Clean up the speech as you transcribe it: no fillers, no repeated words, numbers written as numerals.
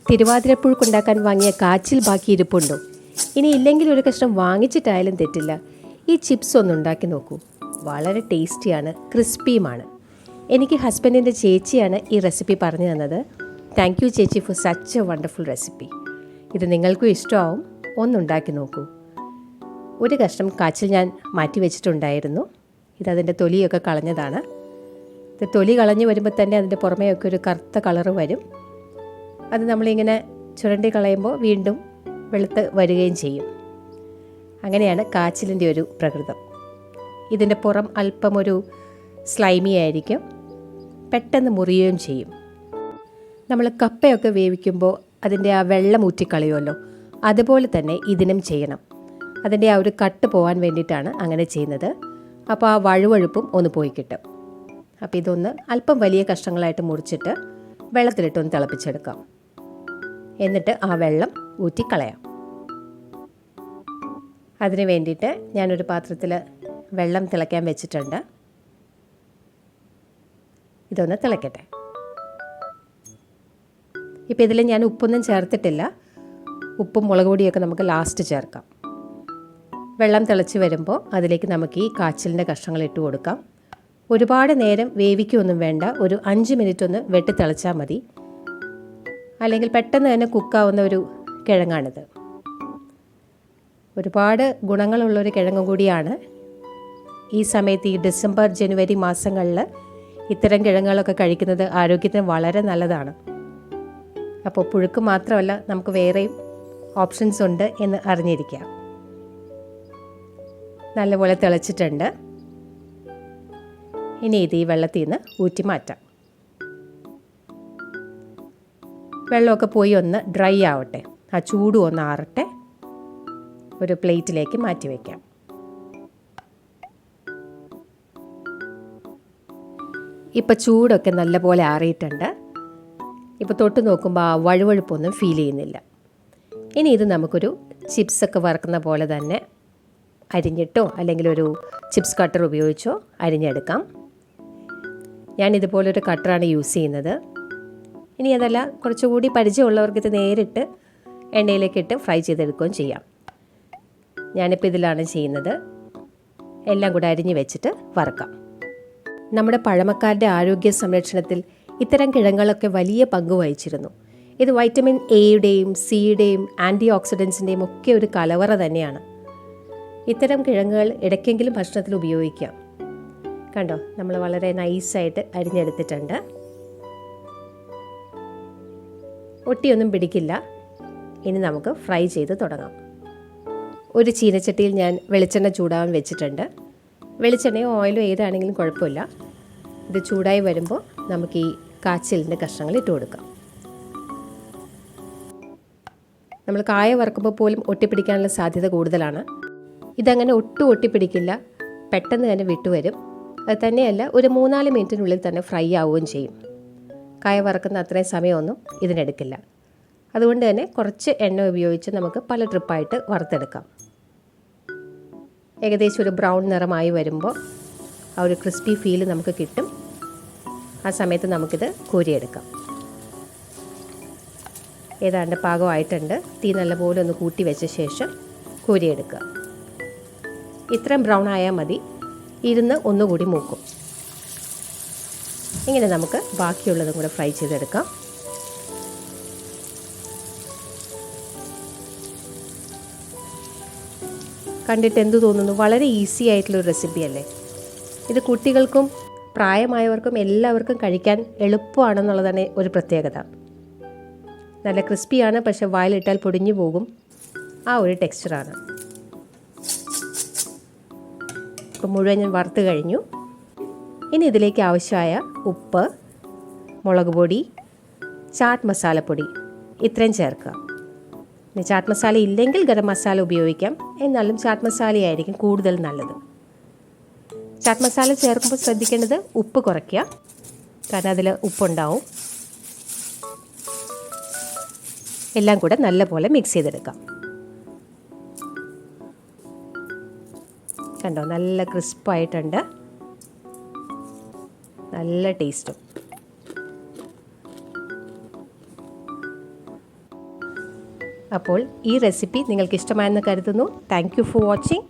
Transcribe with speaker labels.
Speaker 1: തിരുവാതിരപ്പുഴുക്കുണ്ടാക്കാൻ വാങ്ങിയ കാച്ചിൽ ബാക്കി ഇരിപ്പുണ്ടോ? ഇനി ഇല്ലെങ്കിൽ ഒരു കഷ്ണം വാങ്ങിച്ചിട്ടായാലും തെറ്റില്ല. ഈ ചിപ്സ് ഒന്ന് ഉണ്ടാക്കി നോക്കൂ. വളരെ ടേസ്റ്റിയാണ്, ക്രിസ്പിയുമാണ്. എനിക്ക് ഹസ്ബൻഡിൻ്റെ ചേച്ചിയാണ് ഈ റെസിപ്പി പറഞ്ഞു തന്നത്. താങ്ക് യു ചേച്ചി for such A wonderful recipe. ഇത് നിങ്ങൾക്കും ഇഷ്ടമാവും. ഒന്നുണ്ടാക്കി നോക്കൂ. ഒരു കഷ്ണം കാച്ചിൽ ഞാൻ മാറ്റി വെച്ചിട്ടുണ്ടായിരുന്നു. ഇതതിൻ്റെ തൊലിയൊക്കെ കളഞ്ഞതാണ്. ഇത് തൊലി കളഞ്ഞ് വരുമ്പോൾ തന്നെ അതിൻ്റെ പുറമേയൊക്കെ ഒരു കറുത്ത കളറ് വരും. അത് നമ്മളിങ്ങനെ ചുരണ്ടി കളയുമ്പോൾ വീണ്ടും വെളുത്ത് വരികയും ചെയ്യും. അങ്ങനെയാണ് കാച്ചിലിൻ്റെ ഒരു പ്രകൃതം. ഇതിൻ്റെ പുറം അല്പം ഒരു സ്ലൈമി ആയിരിക്കും, പെട്ടെന്ന് മുറിയുകയും ചെയ്യും. നമ്മൾ കപ്പയൊക്കെ വേവിക്കുമ്പോൾ അതിൻ്റെ ആ വെള്ളം ഊറ്റിക്കളയുമല്ലോ, അതുപോലെ തന്നെ ഇതിനും ചെയ്യണം. അതിൻ്റെ ആ ഒരു കട്ട് പോകാൻ വേണ്ടിയിട്ടാണ് അങ്ങനെ ചെയ്യുന്നത്. അപ്പോൾ ആ വഴുവഴുപ്പും ഒന്ന് പോയി കിട്ടും. അപ്പോൾ ഇതൊന്ന് അല്പം വലിയ കഷ്ണങ്ങളായിട്ട് മുറിച്ചിട്ട് വെള്ളത്തിലിട്ടൊന്ന് തിളപ്പിച്ചെടുക്കാം. എന്നിട്ട് ആ വെള്ളം ഊറ്റിക്കളയാം. അതിന് വേണ്ടിയിട്ട് ഞാനൊരു പാത്രത്തിൽ വെള്ളം തിളയ്ക്കാൻ വെച്ചിട്ടുണ്ട്. ഇതൊന്ന് തിളയ്ക്കട്ടെ. ഇപ്പോൾ ഇതിൽ ഞാൻ ഉപ്പൊന്നും ചേർത്തിട്ടില്ല. ഉപ്പും മുളക് പൊടിയൊക്കെ നമുക്ക് ലാസ്റ്റ് ചേർക്കാം. വെള്ളം തിളച്ച് വരുമ്പോൾ അതിലേക്ക് നമുക്ക് ഈ കാച്ചിലിൻ്റെ കഷ്ണങ്ങൾ ഇട്ട് കൊടുക്കാം. ഒരുപാട് നേരം വേവിക്കൊന്നും വേണ്ട. ഒരു 5 മിനിറ്റ് ഒന്ന് വെട്ടി തിളച്ചാൽ മതി. അല്ലെങ്കിൽ പെട്ടെന്ന് തന്നെ കുക്കാവുന്ന ഒരു കിഴങ്ങാണിത്. ഒരുപാട് ഗുണങ്ങളുള്ളൊരു കിഴങ്ങും കൂടിയാണ്. ഈ സമയത്ത് ഈ ഡിസംബർ ജനുവരി മാസങ്ങളിൽ ഇത്തരം കിഴങ്ങുകളൊക്കെ കഴിക്കുന്നത് ആരോഗ്യത്തിന് വളരെ നല്ലതാണ്. അപ്പോൾ പുഴുക്ക് മാത്രമല്ല, നമുക്ക് വേറെയും ഓപ്ഷൻസ് ഉണ്ട് എന്ന് അറിഞ്ഞിരിക്കുക. നല്ലപോലെ തിളച്ചിട്ടുണ്ട്. ഇനി ഇത് ഈ വെള്ളത്തിൽ നിന്ന് ഊറ്റി മാറ്റാം. വെള്ളമൊക്കെ പോയി ഒന്ന് ഡ്രൈ ആവട്ടെ, ആ ചൂടും ഒന്ന് ആറട്ടെ. ഒരു പ്ലേറ്റിലേക്ക് മാറ്റി വയ്ക്കാം. ഇപ്പോൾ ചൂടൊക്കെ നല്ലപോലെ ആറിയിട്ടുണ്ട്. ഇപ്പോൾ തൊട്ട് നോക്കുമ്പോൾ ആ വഴുവഴുപ്പൊന്നും ഫീൽ ചെയ്യുന്നില്ല. ഇനി ഇത് നമുക്കൊരു ചിപ്സൊക്കെ വറുക്കുന്ന പോലെ തന്നെ അരിഞ്ഞിട്ടോ അല്ലെങ്കിൽ ഒരു ചിപ്സ് കട്ടർ ഉപയോഗിച്ചോ അരിഞ്ഞെടുക്കാം. ഞാനിതുപോലൊരു കട്ടറാണ് യൂസ് ചെയ്യുന്നത്. ഇനി അതല്ല, കുറച്ചുകൂടി പരിചയമുള്ളവർക്ക് ഇത് നേരിട്ട് എണ്ണയിലേക്കിട്ട് ഫ്രൈ ചെയ്തെടുക്കുകയും ചെയ്യാം. ഞാനിപ്പോൾ ഇതിലാണ് ചെയ്യുന്നത്. എല്ലാം കൂടെ അരിഞ്ഞ് വെച്ചിട്ട് വറുക്കാം. നമ്മുടെ പഴമക്കാരുടെ ആരോഗ്യ സംരക്ഷണത്തിൽ ഇത്തരം കിഴങ്ങുകളൊക്കെ വലിയ പങ്ക് വഹിച്ചിരുന്നു. ഇത് വൈറ്റമിൻ എയുടെയും സിയുടെയും ആൻറ്റി ഓക്സിഡൻസിൻ്റെയും ഒക്കെ ഒരു കലവറ തന്നെയാണ്. ഇത്തരം കിഴങ്ങുകൾ ഇടയ്ക്കെങ്കിലും ഭക്ഷണത്തിൽ ഉപയോഗിക്കാം. കണ്ടോ, നമ്മൾ വളരെ നൈസായിട്ട് അരിഞ്ഞെടുത്തിട്ടുണ്ട്. ഒട്ടിയൊന്നും പിടിക്കില്ല. ഇനി നമുക്ക് ഫ്രൈ ചെയ്ത് തുടങ്ങാം. ഒരു ചീനച്ചട്ടിയിൽ ഞാൻ വെളിച്ചെണ്ണ ചൂടാവാൻ വെച്ചിട്ടുണ്ട്. വെളിച്ചെണ്ണയോ ഓയിലോ ഏതാണെങ്കിലും കുഴപ്പമില്ല. ഇത് ചൂടായി വരുമ്പോൾ നമുക്ക് ഈ കാച്ചിലിൻ്റെ കഷ്ണങ്ങൾ ഇട്ട് കൊടുക്കാം. നമ്മൾ കായ വറുക്കുമ്പോൾ പോലും ഒട്ടിപ്പിടിക്കാനുള്ള സാധ്യത കൂടുതലാണ്. ഇതങ്ങനെ ഒട്ടും ഒട്ടിപ്പിടിക്കില്ല, പെട്ടെന്ന് തന്നെ വിട്ടുവരും. അത് തന്നെയല്ല, ഒരു 3-4 മിനിറ്റിനുള്ളിൽ തന്നെ ഫ്രൈ ആവുകയും ചെയ്യും. കായ വറക്കുന്ന അത്രയും സമയമൊന്നും ഇതിനെടുക്കില്ല. അതുകൊണ്ട് തന്നെ കുറച്ച് എണ്ണ ഉപയോഗിച്ച് നമുക്ക് പല ട്രിപ്പായിട്ട് വറുത്തെടുക്കാം. ഏകദേശം ഒരു ബ്രൗൺ നിറമായി വരുമ്പോൾ ആ ഒരു ക്രിസ്പി ഫീൽ നമുക്ക് കിട്ടും. ആ സമയത്ത് നമുക്കിത് കോരിയെടുക്കാം. ഏതാണ്ട് പാകമായിട്ടുണ്ട്. തീ നല്ലപോലെ ഒന്ന് കൂട്ടി വെച്ച ശേഷം കോരിയെടുക്കുക. ഇത്രയും ബ്രൗൺ ആയാൽ മതി. ഇരുന്ന് ഒന്നുകൂടി മൂക്കും. ഇങ്ങനെ നമുക്ക് ബാക്കിയുള്ളതും കൂടെ ഫ്രൈ ചെയ്തെടുക്കാം. കണ്ടിട്ട് എന്തു തോന്നുന്നു? വളരെ ഈസി ആയിട്ടുള്ളൊരു റെസിപ്പി അല്ലേ? ഇത് കുട്ടികൾക്കും പ്രായമായവർക്കും എല്ലാവർക്കും കഴിക്കാൻ എളുപ്പമാണെന്നുള്ളതാണ് ഒരു പ്രത്യേകത. നല്ല ക്രിസ്പിയാണ്, പക്ഷെ വായിലിട്ടാൽ പൊടിഞ്ഞു പോകും. ആ ഒരു ടെക്സ്ചറാണ്. ഇപ്പോൾ മുഴുവൻ ഞാൻ വറുത്ത് കഴിഞ്ഞു. ഇനി ഇതിലേക്ക് ആവശ്യമായ ഉപ്പ്, മുളക് പൊടി, ചാട്ട് മസാലപ്പൊടി ഇത്രയും ചേർക്കുക. ഇനി ചാട്ട് മസാല ഇല്ലെങ്കിൽ ഗരം മസാല ഉപയോഗിക്കാം. എന്നാലും ചാട്ട് മസാലയായിരിക്കും കൂടുതൽ നല്ലത്. ചാട്ട് മസാല ചേർക്കുമ്പോൾ ശ്രദ്ധിക്കേണ്ടത് ഉപ്പ് കുറയ്ക്കുക, കാരണം അതിൽ ഉപ്പുണ്ടാവും. എല്ലാം കൂടെ നല്ലപോലെ മിക്സ് ചെയ്തെടുക്കാം. കണ്ടോ, നല്ല ക്രിസ്പായിട്ടുണ്ട്, നല്ല ടേസ്റ്റും. അപ്പോൾ ഈ റെസിപ്പി നിങ്ങൾക്ക് ഇഷ്ടമായെന്ന് കരുതുന്നു. Thank you for watching.